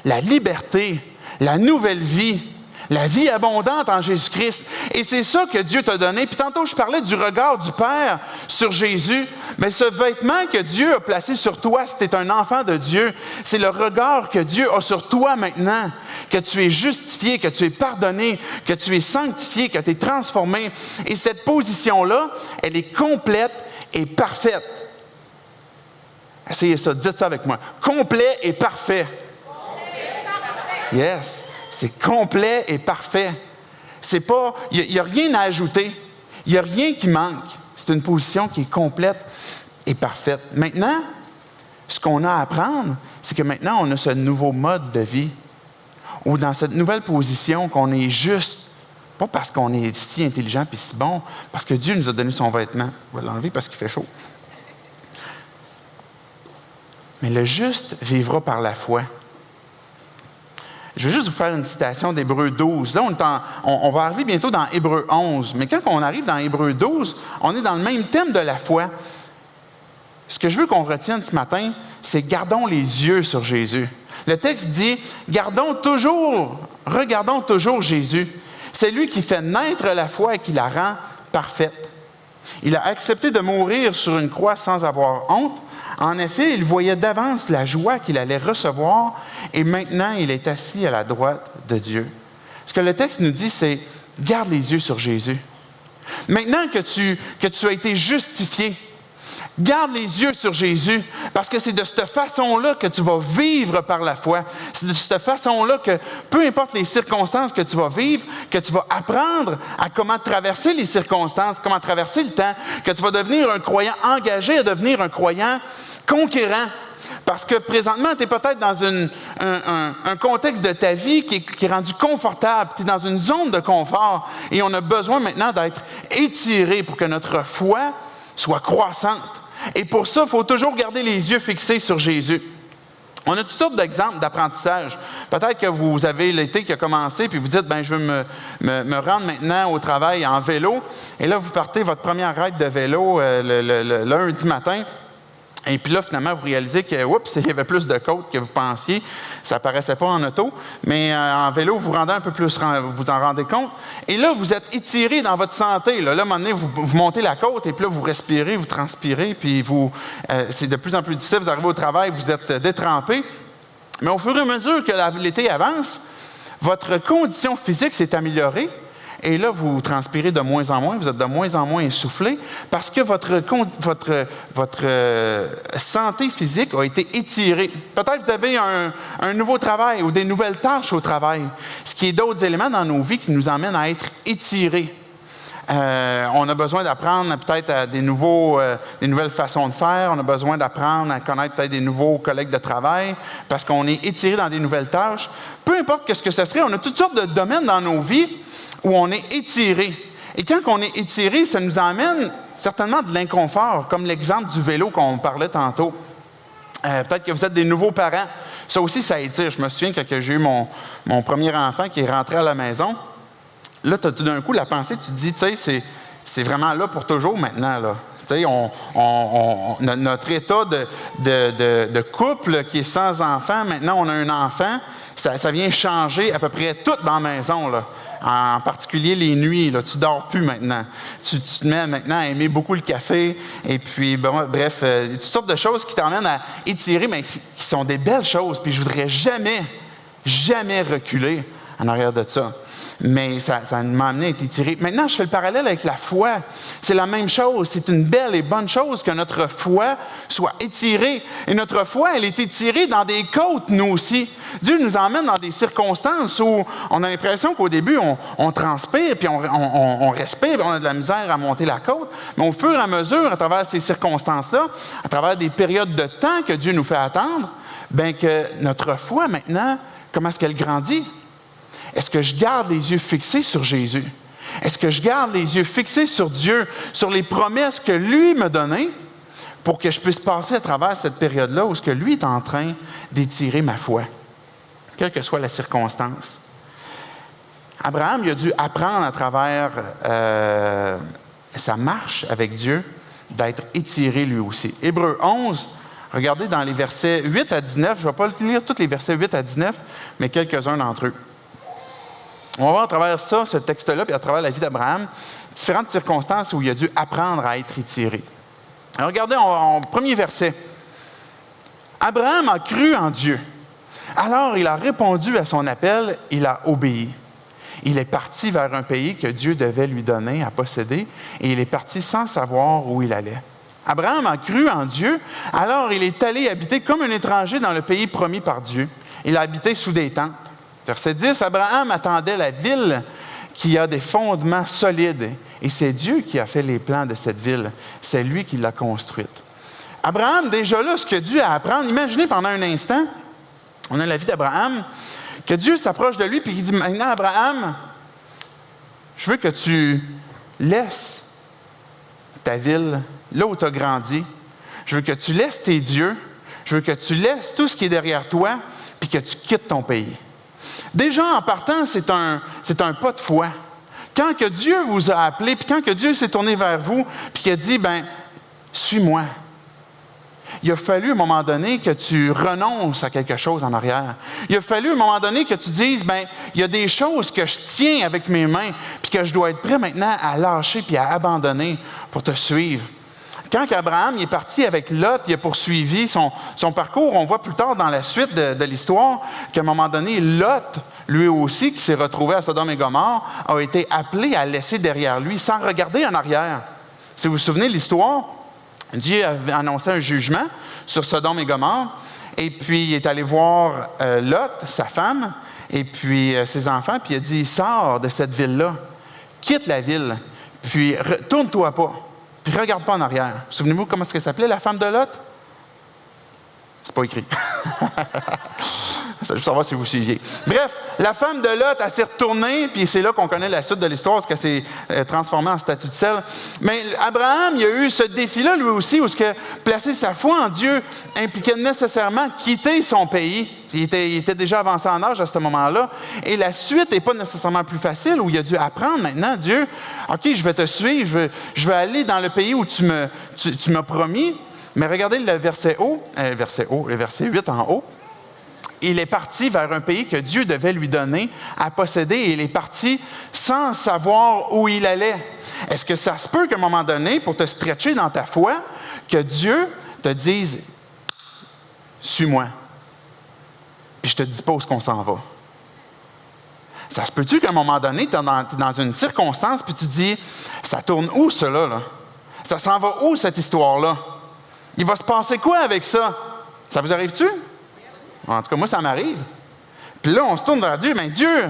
la liberté, la nouvelle vie, la vie abondante en Jésus-Christ. Et c'est ça que Dieu t'a donné. Puis tantôt, je parlais du regard du Père sur Jésus. Mais ce vêtement que Dieu a placé sur toi, si tu es un enfant de Dieu, c'est le regard que Dieu a sur toi maintenant. Que tu es justifié, que tu es pardonné, que tu es sanctifié, que tu es transformé. Et cette position-là, elle est complète et parfaite. Essayez ça, dites ça avec moi. Complet et parfait. Yes. C'est complet et parfait. C'est pas, il n'y a rien à ajouter. Il n'y a rien qui manque. C'est une position qui est complète et parfaite. Maintenant, ce qu'on a à apprendre, c'est que maintenant, on a ce nouveau mode de vie. Ou dans cette nouvelle position qu'on est juste, pas parce qu'on est si intelligent et si bon, parce que Dieu nous a donné son vêtement. On va l'enlever parce qu'il fait chaud. Mais le juste vivra par la foi. Je vais juste vous faire une citation d'Hébreux 12. Là, on va arriver bientôt dans Hébreux 11. Mais quand on arrive dans Hébreux 12, on est dans le même thème de la foi. Ce que je veux qu'on retienne ce matin, c'est gardons les yeux sur Jésus. Le texte dit, regardons toujours Jésus. C'est lui qui fait naître la foi et qui la rend parfaite. Il a accepté de mourir sur une croix sans avoir honte. En effet, il voyait d'avance la joie qu'il allait recevoir et maintenant, il est assis à la droite de Dieu. Ce que le texte nous dit, c'est « Garde les yeux sur Jésus ». Maintenant que tu as été justifié, garde les yeux sur Jésus parce que c'est de cette façon-là que tu vas vivre par la foi. C'est de cette façon-là que, peu importe les circonstances que tu vas vivre, que tu vas apprendre à comment traverser les circonstances, comment traverser le temps, que tu vas devenir un croyant engagé à devenir un croyant conquérant. Parce que présentement, tu es peut-être dans un contexte de ta vie qui est rendu confortable. Tu es dans une zone de confort et on a besoin maintenant d'être étiré pour que notre foi soit croissante. Et pour ça, il faut toujours garder les yeux fixés sur Jésus. On a toutes sortes d'exemples d'apprentissage. Peut-être que vous avez l'été qui a commencé, puis vous dites, je veux me rendre maintenant au travail en vélo. Et là, vous partez votre première ride de vélo le lundi matin. Et puis là, finalement, vous réalisez que, il y avait plus de côtes que vous pensiez. Ça ne paraissait pas en auto. Mais en vélo, vous rendez un peu plus, vous en rendez compte. Et là, vous êtes étiré dans votre santé. Là, à un moment donné, vous montez la côte et puis là, vous respirez, vous transpirez. Puis c'est de plus en plus difficile. Vous arrivez au travail, vous êtes détrempé. Mais au fur et à mesure que l'été avance, votre condition physique s'est améliorée. Et là, vous transpirez de moins en moins, vous êtes de moins en moins essoufflé parce que votre santé physique a été étirée. Peut-être que vous avez un nouveau travail ou des nouvelles tâches au travail, ce qui est d'autres éléments dans nos vies qui nous emmènent à être étirés. On a besoin d'apprendre peut-être des nouvelles façons de faire. On a besoin d'apprendre à connaître peut-être des nouveaux collègues de travail parce qu'on est étiré dans des nouvelles tâches. Peu importe ce que ce serait, on a toutes sortes de domaines dans nos vies où on est étiré. Et quand on est étiré, ça nous emmène certainement de l'inconfort, comme l'exemple du vélo qu'on parlait tantôt. Peut-être que vous êtes des nouveaux parents. Ça aussi, ça étire. Je me souviens quand j'ai eu mon premier enfant qui est rentré à la maison, là, tu as tout d'un coup la pensée, tu te dis, tu sais, c'est vraiment là pour toujours maintenant, là. Tu sais, notre état de couple qui est sans enfant, maintenant on a un enfant, ça vient changer à peu près tout dans la maison, là. En particulier les nuits, là, tu ne dors plus maintenant. Tu te mets maintenant à aimer beaucoup le café. Et puis, bref, toutes sortes de choses qui t'emmènent à étirer, mais qui sont des belles choses. Puis je ne voudrais jamais reculer en arrière de ça. Mais ça m'a amené à être étiré. Maintenant, je fais le parallèle avec la foi. C'est la même chose. C'est une belle et bonne chose que notre foi soit étirée. Et notre foi, elle est étirée dans des côtes, nous aussi. Dieu nous emmène dans des circonstances où on a l'impression qu'au début, on transpire, puis on respire, puis on a de la misère à monter la côte. Mais au fur et à mesure, à travers ces circonstances-là, à travers des périodes de temps que Dieu nous fait attendre, bien que notre foi, maintenant, comment est-ce qu'elle grandit? Est-ce que je garde les yeux fixés sur Jésus? Est-ce que je garde les yeux fixés sur Dieu, sur les promesses que lui m'a données pour que je puisse passer à travers cette période-là où ce que lui est en train d'étirer ma foi, quelle que soit la circonstance? Abraham, il a dû apprendre à travers sa marche avec Dieu d'être étiré lui aussi. Hébreux 11, regardez dans les versets 8 à 19, je ne vais pas lire tous les versets 8 à 19, mais quelques-uns d'entre eux. On va voir à travers ça, ce texte-là, puis à travers la vie d'Abraham, différentes circonstances où il a dû apprendre à être étiré. Alors regardez, premier verset. Abraham a cru en Dieu. Alors il a répondu à son appel, il a obéi. Il est parti vers un pays que Dieu devait lui donner à posséder et il est parti sans savoir où il allait. Abraham a cru en Dieu, alors il est allé habiter comme un étranger dans le pays promis par Dieu. Il a habité sous des tentes. Verset 10, Abraham attendait la ville qui a des fondements solides et c'est Dieu qui a fait les plans de cette ville. C'est lui qui l'a construite. Abraham, déjà là, ce que Dieu a à apprendre, imaginez pendant un instant, on a la vie d'Abraham, que Dieu s'approche de lui et qu'il dit, maintenant Abraham, je veux que tu laisses ta ville, là où tu as grandi. Je veux que tu laisses tes dieux. Je veux que tu laisses tout ce qui est derrière toi puis que tu quittes ton pays. Déjà, en partant, c'est un pas de foi. Quand que Dieu vous a appelé, puis quand que Dieu s'est tourné vers vous, puis qu'il a dit, suis-moi. Il a fallu, à un moment donné, que tu renonces à quelque chose en arrière. Il a fallu, à un moment donné, que tu dises, il y a des choses que je tiens avec mes mains, puis que je dois être prêt maintenant à lâcher puis à abandonner pour te suivre. Quand Abraham est parti avec Lot, il a poursuivi son parcours. On voit plus tard dans la suite de l'histoire qu'à un moment donné, Lot, lui aussi, qui s'est retrouvé à Sodome et Gomorrhe, a été appelé à laisser derrière lui sans regarder en arrière. Si vous vous souvenez de l'histoire, Dieu avait annoncé un jugement sur Sodome et Gomorrhe, et puis il est allé voir Lot, sa femme, et puis ses enfants, puis il a dit, sors de cette ville-là, quitte la ville, puis tourne-toi pas. Puis regarde pas en arrière. Souvenez-vous comment est-ce qu'elle s'appelait, la femme de Lot? C'est pas écrit. Je veux savoir si vous suiviez. Bref, la femme de Lot, elle s'est retournée, puis c'est là qu'on connaît la suite de l'histoire, parce qu'elle s'est transformée en statue de sel. Mais Abraham, il a eu ce défi-là, lui aussi, où ce que placer sa foi en Dieu impliquait nécessairement quitter son pays. Il était déjà avancé en âge à ce moment-là. Et la suite n'est pas nécessairement plus facile, où il a dû apprendre maintenant, Dieu, OK, je vais te suivre, je vais aller dans le pays où tu m'as promis. Mais regardez le verset 8 en haut. Il est parti vers un pays que Dieu devait lui donner à posséder et il est parti sans savoir où il allait. Est-ce que ça se peut qu'à un moment donné, pour te stretcher dans ta foi, que Dieu te dise « Suis-moi », puis je te dis pas où qu'on s'en va? Ça se peut-tu qu'à un moment donné, tu es dans une circonstance puis tu dis « Ça tourne où cela? Là? Ça s'en va où cette histoire-là? Il va se passer quoi avec ça? » Ça vous arrive-tu? En tout cas, moi, ça m'arrive. Puis là, on se tourne vers Dieu. « Dieu,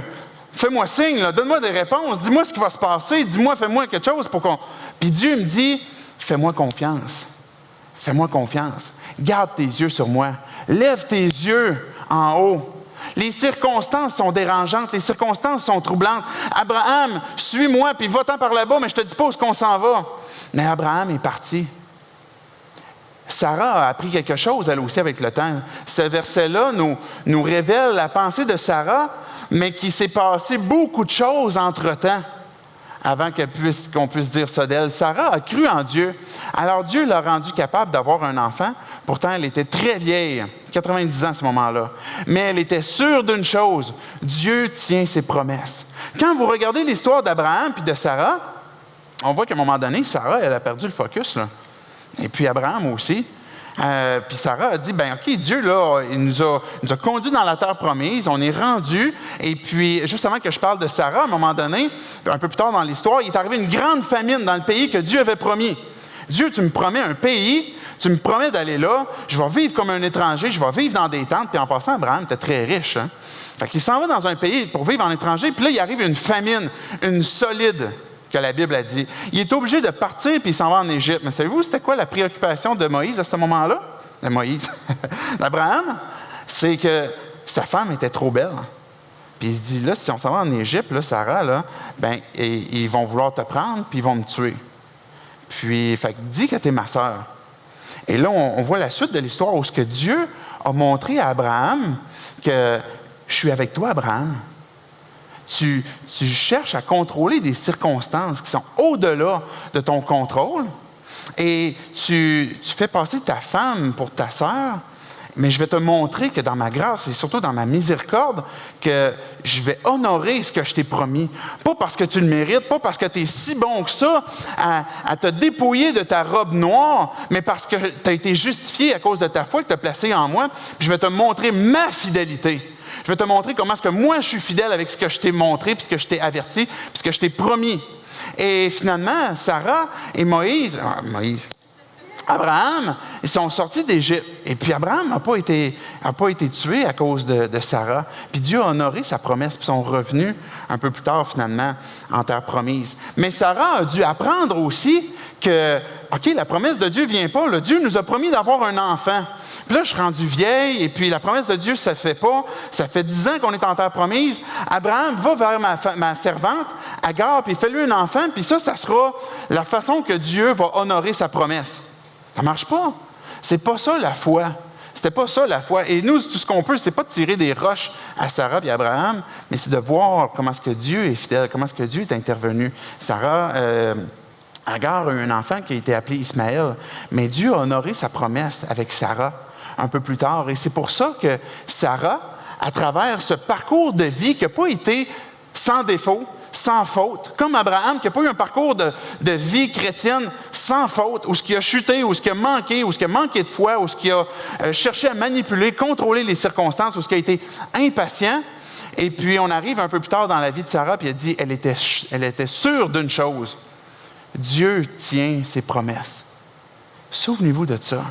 fais-moi signe, là, donne-moi des réponses, dis-moi ce qui va se passer, dis-moi, fais-moi quelque chose pour qu'on... » Puis Dieu me dit, « Fais-moi confiance. Fais-moi confiance. Garde tes yeux sur moi. Lève tes yeux en haut. Les circonstances sont dérangeantes, les circonstances sont troublantes. Abraham, suis-moi, puis va-t'en par là-bas, mais je te dis pas où est-ce qu'on s'en va. » Mais Abraham est parti. Sarah a appris quelque chose, elle aussi, avec le temps. Ce verset-là nous révèle la pensée de Sarah, mais qu'il s'est passé beaucoup de choses entre-temps avant qu'on puisse dire ça d'elle. Sarah a cru en Dieu. Alors Dieu l'a rendue capable d'avoir un enfant. Pourtant, elle était très vieille, 90 ans à ce moment-là. Mais elle était sûre d'une chose, Dieu tient ses promesses. Quand vous regardez l'histoire d'Abraham et de Sarah, on voit qu'à un moment donné, Sarah, elle a perdu le focus, là. Et puis Abraham aussi. Puis Sarah a dit, OK, Dieu, là, il nous a conduits dans la terre promise, on est rendu. Et puis, juste avant que je parle de Sarah, à un moment donné, un peu plus tard dans l'histoire, il est arrivé une grande famine dans le pays que Dieu avait promis. Dieu, tu me promets un pays, tu me promets d'aller là, je vais vivre comme un étranger, je vais vivre dans des tentes. Puis en passant, Abraham était très riche. Hein? Fait qu'il s'en va dans un pays pour vivre en étranger, puis là, il arrive une famine, une solide, que la Bible a dit. Il est obligé de partir puis il s'en va en Égypte. Mais savez-vous, c'était quoi la préoccupation de Moïse à ce moment-là? De Moïse. D'Abraham? c'est que sa femme était trop belle. Puis il se dit, là, si on s'en va en Égypte, là, Sarah, là, ben, ils vont vouloir te prendre, puis ils vont me tuer. Puis, fait que dis que tu es ma sœur. Et là, on voit la suite de l'histoire où ce que Dieu a montré à Abraham que je suis avec toi, Abraham. Tu cherches à contrôler des circonstances qui sont au-delà de ton contrôle et tu fais passer ta femme pour ta sœur, mais je vais te montrer que dans ma grâce et surtout dans ma miséricorde, que je vais honorer ce que je t'ai promis. Pas parce que tu le mérites, pas parce que tu es si bon que ça à te dépouiller de ta robe noire, mais parce que tu as été justifié à cause de ta foi que tu as placée en moi. Puis je vais te montrer ma fidélité. Je vais te montrer comment est-ce que moi je suis fidèle avec ce que je t'ai montré, puis ce que je t'ai averti, puis ce que je t'ai promis. Et finalement, Sarah et Abraham, ils sont sortis d'Égypte. Et puis Abraham n'a pas été tué à cause de Sarah. Puis Dieu a honoré sa promesse, puis ils sont revenus un peu plus tard, finalement, en terre promise. Mais Sarah a dû apprendre aussi que, OK, la promesse de Dieu ne vient pas. Là, Dieu nous a promis d'avoir un enfant. Puis là, je suis rendu vieille, et puis la promesse de Dieu, ça ne se fait pas. Ça fait 10 ans qu'on est en terre promise. Abraham va vers ma servante, Agar, puis fais-lui un enfant, puis ça sera la façon que Dieu va honorer sa promesse. Ça ne marche pas. C'est pas ça la foi. C'était pas ça la foi. Et nous, tout ce qu'on peut, c'est pas de tirer des roches à Sarah et à Abraham, mais c'est de voir comment est-ce que Dieu est fidèle, comment est-ce que Dieu est intervenu. Agar a eu un enfant qui a été appelé Ismaël, mais Dieu a honoré sa promesse avec Sarah un peu plus tard. Et c'est pour ça que Sarah, à travers ce parcours de vie qui n'a pas été sans défaut, sans faute, comme Abraham, qui n'a pas eu un parcours de vie chrétienne sans faute, où ce qui a chuté, où ce qui a manqué de foi, où ce qui a cherché à manipuler, contrôler les circonstances, où ce qui a été impatient. Et puis, on arrive un peu plus tard dans la vie de Sarah, puis elle dit, elle était sûre d'une chose, Dieu tient ses promesses. Souvenez-vous de ça.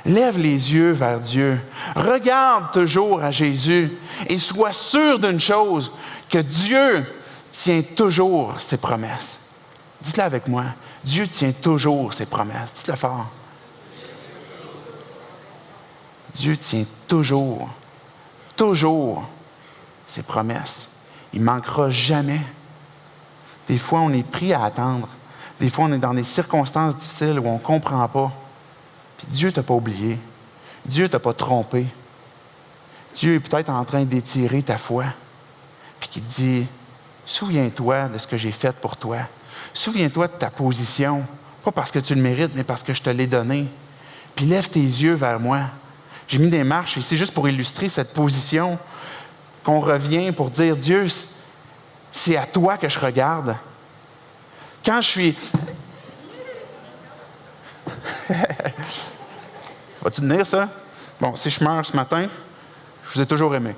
Lève les yeux vers Dieu. Regarde toujours à Jésus et sois sûr d'une chose, que Dieu tient toujours ses promesses. Dites-le avec moi. Dieu tient toujours ses promesses. Dites-le fort. Dieu tient toujours ses promesses. Il ne manquera jamais. Des fois, on est pris à attendre. Des fois, on est dans des circonstances difficiles où on ne comprend pas. Puis Dieu ne t'a pas oublié. Dieu ne t'a pas trompé. Dieu est peut-être en train d'étirer ta foi. Puis qui te dit, souviens-toi de ce que j'ai fait pour toi. Souviens-toi de ta position. Pas parce que tu le mérites, mais parce que je te l'ai donné. Puis lève tes yeux vers moi. J'ai mis des marches ici juste pour illustrer cette position qu'on revient pour dire, Dieu, c'est à toi que je regarde. Quand je suis... Vas-tu tenir ça? Bon, si je meurs ce matin, je vous ai toujours aimé.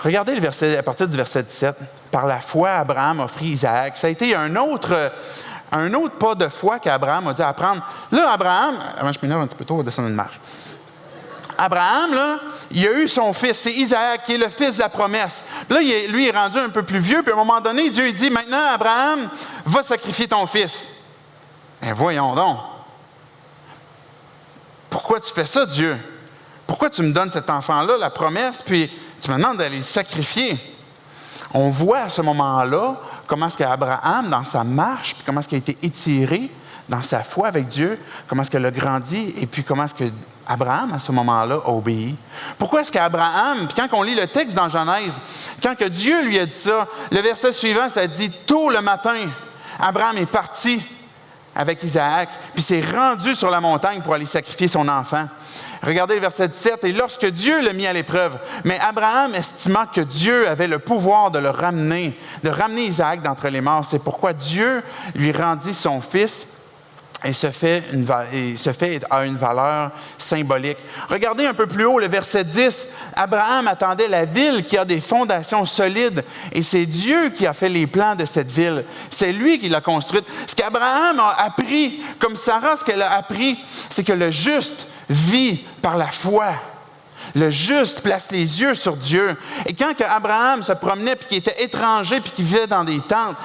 Regardez le verset, à partir du verset 17. Par la foi, Abraham offrit Isaac. Ça a été un autre pas de foi qu'Abraham a dû apprendre. Là, Abraham, avant je m'énerve un petit peu tôt, on va descendre une marche. Abraham, là, il a eu son fils, c'est Isaac, qui est le fils de la promesse. Puis là, lui est rendu un peu plus vieux, puis à un moment donné, Dieu il dit, maintenant, Abraham, va sacrifier ton fils. Ben voyons donc. Pourquoi tu fais ça, Dieu? Pourquoi tu me donnes cet enfant-là, la promesse, puis tu me demandes d'aller le sacrifier? On voit à ce moment-là comment est-ce qu'Abraham, dans sa marche, puis comment est-ce qu'il a été étiré dans sa foi avec Dieu, comment est-ce qu'il a grandi, et puis comment est-ce que Abraham, à ce moment-là, a obéi. Pourquoi est-ce qu'Abraham, puis quand on lit le texte dans Genèse, quand que Dieu lui a dit ça, le verset suivant, ça dit, tôt le matin, Abraham est parti avec Isaac, puis s'est rendu sur la montagne pour aller sacrifier son enfant. Regardez le verset 17, « Et lorsque Dieu l'a mis à l'épreuve, mais Abraham estimant que Dieu avait le pouvoir de ramener Isaac d'entre les morts, c'est pourquoi Dieu lui rendit son fils, et ce fait a une valeur symbolique. » Regardez un peu plus haut le verset 10. Abraham attendait la ville qui a des fondations solides et c'est Dieu qui a fait les plans de cette ville. C'est lui qui l'a construite. Ce qu'Abraham a appris, comme Sarah, ce qu'elle a appris, c'est que le juste vit par la foi. Le juste place les yeux sur Dieu. Et quand que Abraham se promenait, puis qu'il était étranger, puis qu'il vivait dans des tentes,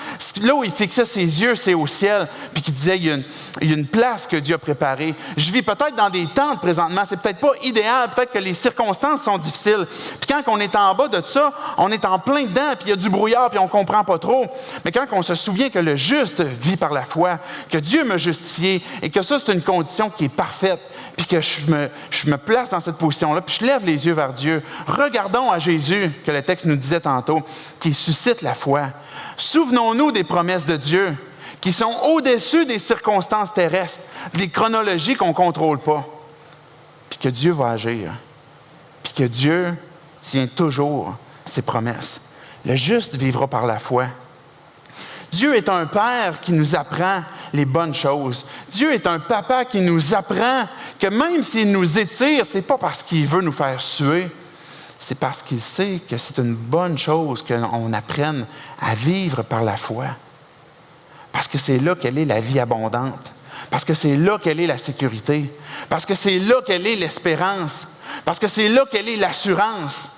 là où il fixait ses yeux, c'est au ciel, puis qu'il disait, il y a une place que Dieu a préparée. Je vis peut-être dans des tentes présentement, c'est peut-être pas idéal, peut-être que les circonstances sont difficiles. Puis quand on est en bas de ça, on est en plein dedans, puis il y a du brouillard, puis on comprend pas trop. Mais quand on se souvient que le juste vit par la foi, que Dieu m'a justifié, et que ça, c'est une condition qui est parfaite, puis que je me place dans cette position-là, puis je lève les yeux vers Dieu. Regardons à Jésus, que le texte nous disait tantôt, qui suscite la foi. Souvenons-nous des promesses de Dieu, qui sont au-dessus des circonstances terrestres, des chronologies qu'on ne contrôle pas. Puis que Dieu va agir. Puis que Dieu tient toujours ses promesses. Le juste vivra par la foi. Dieu est un Père qui nous apprend les bonnes choses. Dieu est un Papa qui nous apprend que même s'il nous étire, ce n'est pas parce qu'il veut nous faire suer, c'est parce qu'il sait que c'est une bonne chose qu'on apprenne à vivre par la foi. Parce que c'est là qu'elle est la vie abondante. Parce que c'est là qu'elle est la sécurité. Parce que c'est là qu'elle est l'espérance. Parce que c'est là qu'elle est l'assurance.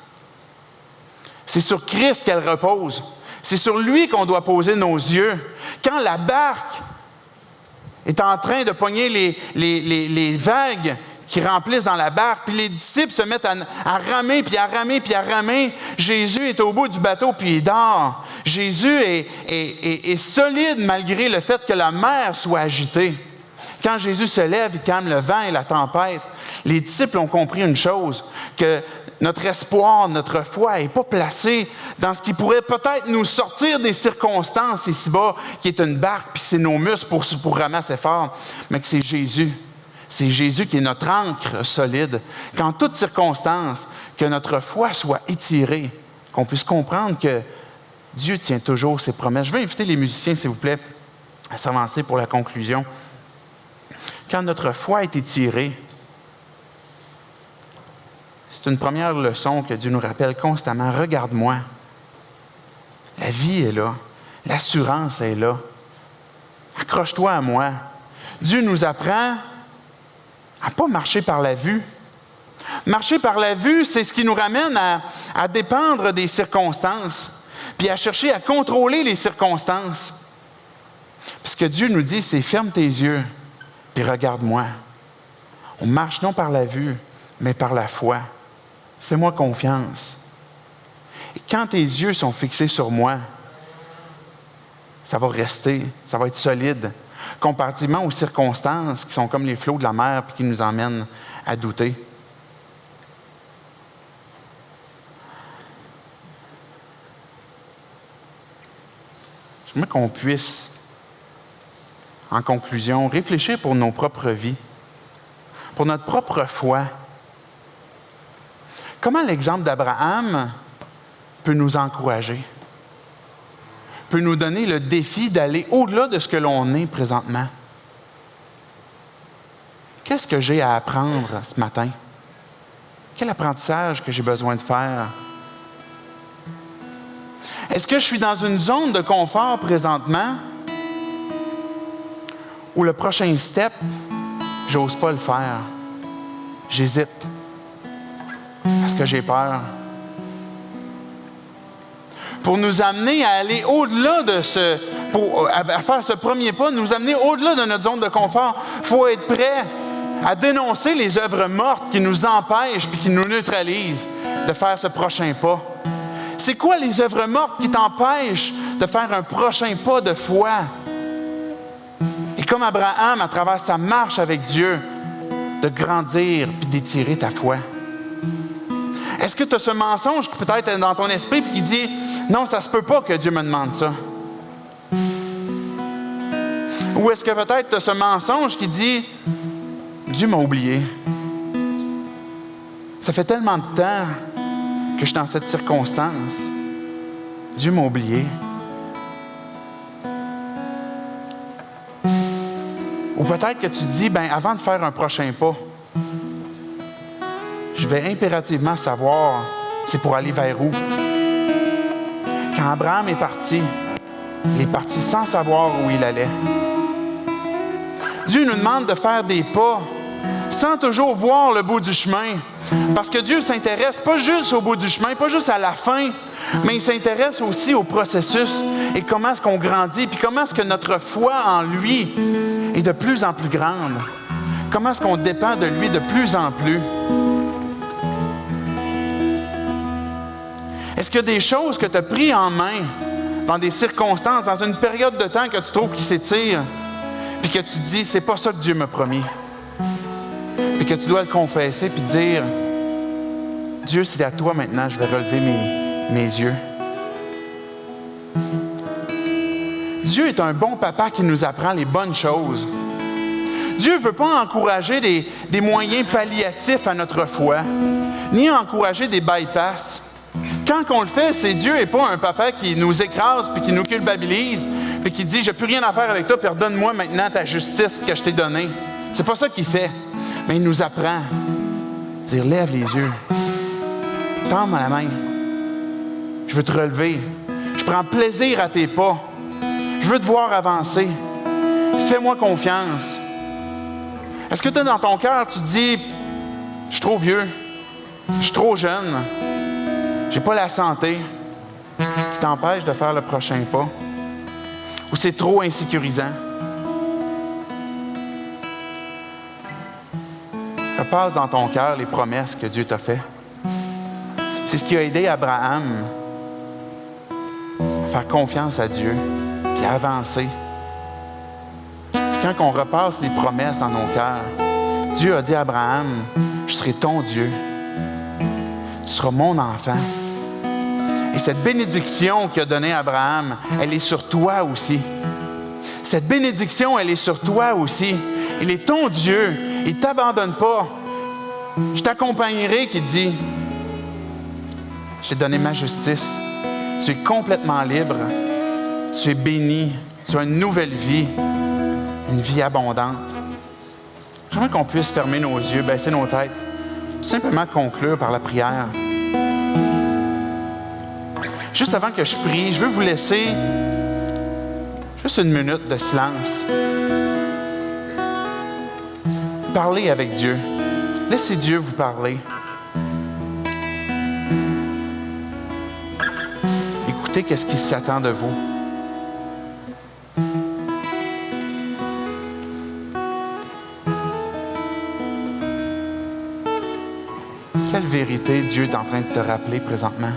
C'est sur Christ qu'elle repose. C'est sur lui qu'on doit poser nos yeux. Quand la barque est en train de pogner les vagues qui remplissent dans la barque, puis les disciples se mettent à ramer, puis à ramer, puis à ramer, Jésus est au bout du bateau, puis il dort. Jésus est solide malgré le fait que la mer soit agitée. Quand Jésus se lève, il calme le vent et la tempête. Les disciples ont compris une chose, que notre espoir, notre foi n'est pas placée dans ce qui pourrait peut-être nous sortir des circonstances ici-bas, qui est une barque, puis c'est nos muscles pour ramasser fort, mais que c'est Jésus. C'est Jésus qui est notre ancre solide. Qu'en toute circonstance, que notre foi soit étirée, qu'on puisse comprendre que Dieu tient toujours ses promesses. Je vais inviter les musiciens, s'il vous plaît, à s'avancer pour la conclusion. Quand notre foi est étirée, c'est une première leçon que Dieu nous rappelle constamment. Regarde-moi. La vie est là. L'assurance est là. Accroche-toi à moi. Dieu nous apprend à ne pas marcher par la vue. Marcher par la vue, c'est ce qui nous ramène à dépendre des circonstances, puis à chercher à contrôler les circonstances. Puis ce que Dieu nous dit, c'est ferme tes yeux, puis regarde-moi. On marche non par la vue, mais par la foi. Fais-moi confiance. Et quand tes yeux sont fixés sur moi, ça va rester, ça va être solide, comparativement aux circonstances qui sont comme les flots de la mer et qui nous emmènent à douter. J'aimerais qu'on puisse, en conclusion, réfléchir pour nos propres vies, pour notre propre foi. Comment l'exemple d'Abraham peut nous encourager, peut nous donner le défi d'aller au-delà de ce que l'on est présentement? Qu'est-ce que j'ai à apprendre ce matin? Quel apprentissage que j'ai besoin de faire? Est-ce que je suis dans une zone de confort présentement où le prochain step, j'ose pas le faire? J'hésite parce que j'ai peur. Pour nous amener à aller au-delà de à faire ce premier pas, nous amener au-delà de notre zone de confort, il faut être prêt à dénoncer les œuvres mortes qui nous empêchent et qui nous neutralisent de faire ce prochain pas. C'est quoi les œuvres mortes qui t'empêchent de faire un prochain pas de foi? Et comme Abraham, à travers sa marche avec Dieu, de grandir puis d'étirer ta foi. Est-ce que tu as ce mensonge qui peut-être est dans ton esprit et qui dit « Non, ça se peut pas que Dieu me demande ça ». Ou est-ce que peut-être tu as ce mensonge qui dit « Dieu m'a oublié. Ça fait tellement de temps que je suis dans cette circonstance. Dieu m'a oublié. » Ou peut-être que tu te dis « Avant de faire un prochain pas, je vais impérativement savoir c'est pour aller vers où. » Quand Abraham est parti, il est parti sans savoir où il allait. Dieu nous demande de faire des pas sans toujours voir le bout du chemin. Parce que Dieu s'intéresse pas juste au bout du chemin, pas juste à la fin, mais il s'intéresse aussi au processus et comment est-ce qu'on grandit, puis comment est-ce que notre foi en lui est de plus en plus grande. Comment est-ce qu'on dépend de lui de plus en plus. Est-ce qu'il y a des choses que tu as prises en main dans des circonstances, dans une période de temps que tu trouves qui s'étire, puis que tu te dis, c'est pas ça que Dieu m'a promis. Puis que tu dois le confesser, puis dire, Dieu, c'est à toi maintenant, je vais relever mes yeux. Dieu est un bon papa qui nous apprend les bonnes choses. Dieu ne veut pas encourager des moyens palliatifs à notre foi, ni encourager des bypass. Quand on le fait, c'est Dieu et pas un papa qui nous écrase puis qui nous culpabilise puis qui dit « Je n'ai plus rien à faire avec toi, puis redonne-moi maintenant ta justice que je t'ai donnée. » C'est pas ça qu'il fait. Mais il nous apprend. Dire « Lève les yeux. Tends-moi la main. Je veux te relever. Je prends plaisir à tes pas. Je veux te voir avancer. Fais-moi confiance. » Est-ce que dans ton cœur, tu te dis « Je suis trop vieux. Je suis trop jeune. J'ai pas la santé qui t'empêche de faire le prochain pas. » Ou c'est trop insécurisant. Repasse dans ton cœur les promesses que Dieu t'a faites. C'est ce qui a aidé Abraham à faire confiance à Dieu et à avancer. Puis quand on repasse les promesses dans nos cœurs, Dieu a dit à Abraham, « Je serai ton Dieu. Tu seras mon enfant. » Et cette bénédiction qu'il a donnée à Abraham, elle est sur toi aussi. Cette bénédiction, elle est sur toi aussi. Il est ton Dieu. Il ne t'abandonne pas. Je t'accompagnerai, qui te dit, je t'ai donné ma justice. Tu es complètement libre. Tu es béni. Tu as une nouvelle vie. Une vie abondante. J'aimerais qu'on puisse fermer nos yeux, baisser nos têtes. Tout simplement conclure par la prière. Juste avant que je prie, je veux vous laisser juste une minute de silence. Parlez avec Dieu. Laissez Dieu vous parler. Écoutez qu'est-ce qui s'attend de vous. Quelle vérité Dieu est en train de te rappeler présentement?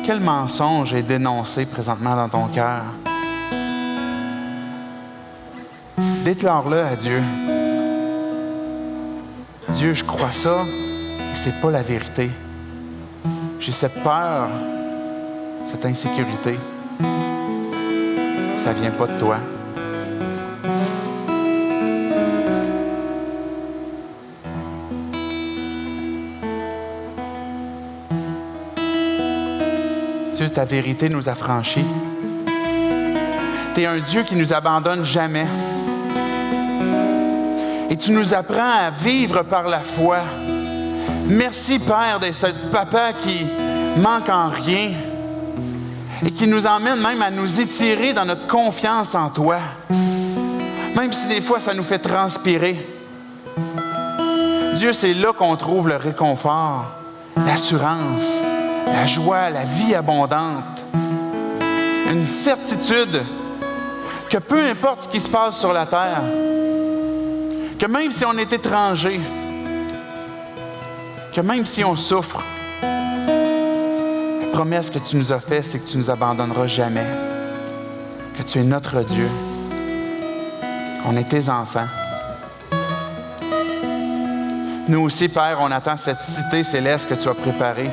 Quel mensonge est dénoncé présentement dans ton cœur? Déclare-le à Dieu. Dieu, je crois ça et c'est pas la vérité. J'ai cette peur, cette insécurité. Ça vient pas de toi. Dieu, ta vérité nous affranchit. Tu es un Dieu qui ne nous abandonne jamais. Et tu nous apprends à vivre par la foi. Merci, Père, d'être ce papa qui manque en rien et qui nous emmène même à nous étirer dans notre confiance en toi. Même si des fois, ça nous fait transpirer. Dieu, c'est là qu'on trouve le réconfort, l'assurance, la joie, la vie abondante. Une certitude que peu importe ce qui se passe sur la terre, que même si on est étranger, que même si on souffre, la promesse que tu nous as faite, c'est que tu ne nous abandonneras jamais, que tu es notre Dieu, qu'on est tes enfants. Nous aussi, Père, on attend cette cité céleste que tu as préparée.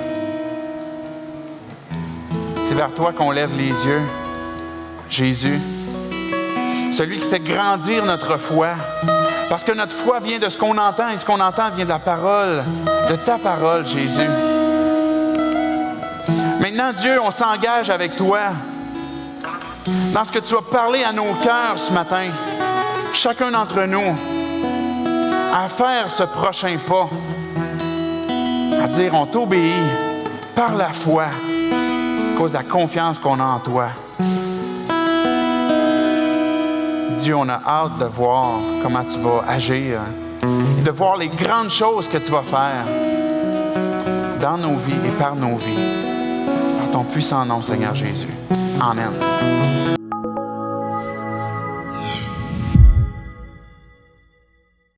C'est vers toi qu'on lève les yeux, Jésus, celui qui fait grandir notre foi, parce que notre foi vient de ce qu'on entend, et ce qu'on entend vient de la parole, de ta parole, Jésus. Maintenant, Dieu, on s'engage avec toi dans ce que tu as parlé à nos cœurs ce matin, chacun d'entre nous, à faire ce prochain pas, à dire on t'obéit par la foi. à cause de la confiance qu'on a en toi. Dieu, on a hâte de voir comment tu vas agir et de voir les grandes choses que tu vas faire dans nos vies et par nos vies. Par ton puissant nom, Seigneur Jésus. Amen.